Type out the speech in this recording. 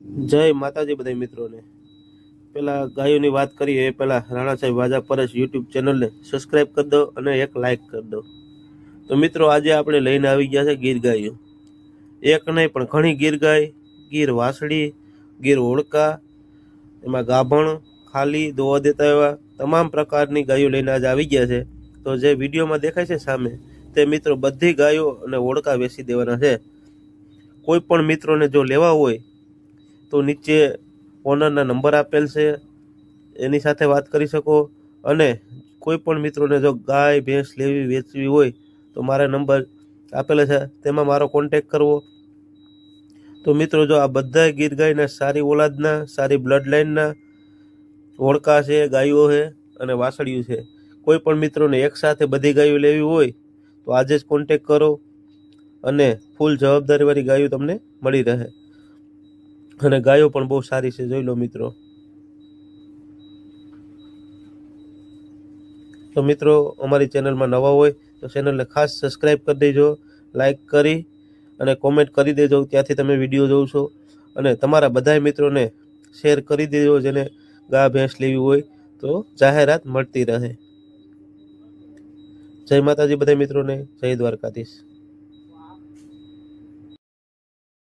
જય માતાજી બધા મિત્રોને। પેલા ગાયોની વાત કરીએ એ પહેલા રાણા સાહેબ વાજા પરસ યુટ્યુબ ચેનલને સબસ્ક્રાઇબ કરી દો અને એક લાઇક કરી દો। તો મિત્રો આજે આપણે લઈને આવી ગયા છે ગીર ગાયો। એક નહીં પણ ઘણી ગીર ગાય, ગીર વાસળી, ગીર હોડકા, એમાં ગાભણ, ખાલી, દોવા દેતા એવા તમામ પ્રકારની ગાયો લઈને આજે આવી ગયા છે। તો જે વિડીયોમાં દેખાય છે સામે તે મિત્રો બધી ગાયો અને હોડકા વેચી દેવાના છે। કોઈ પણ મિત્રોને જો લેવા હોય તો નીચે ઓનરના નંબર આપેલ છે, એની સાથે વાત કરી શકો। અને કોઈ પણ મિત્રોને જો ગાય ભેંસ લેવી વેચવી હોય તો મારા નંબર આપેલા છે, તેમાં મારો કોન્ટેક કરવો। તો મિત્રો જો આ બધા ગીર ગાયના સારી ઓલાદના, સારી બ્લડ લાઇનના હોડકા છે, ગાયો છે અને વાસળિયું છે। કોઈ પણ મિત્રોને એકસાથે બધી ગાયો લેવી હોય તો આજે જ કોન્ટેક કરો અને ફૂલ જવાબદારીવાળી ગાયો તમને મળી રહે। અને ગાયો પણ બહુ સારી છે, જોઈ લો મિત્રો। તો મિત્રો અમારી ચેનલમાં નવા હોય તો ચેનલને ખાસ સબસ્ક્રાઇબ કરી દેજો, લાઇક કરી અને કોમેન્ટ કરી દેજો ત્યાંથી તમે વિડીયો જોવો છો। અને તમારા બધા મિત્રોને શેર કરી દેજો જેને ગા ભેંસ લેવી હોય તો જાહેરાત મળતી રહે। જય માતાજી બધા મિત્રોને, જય દ્વારકાધીશ।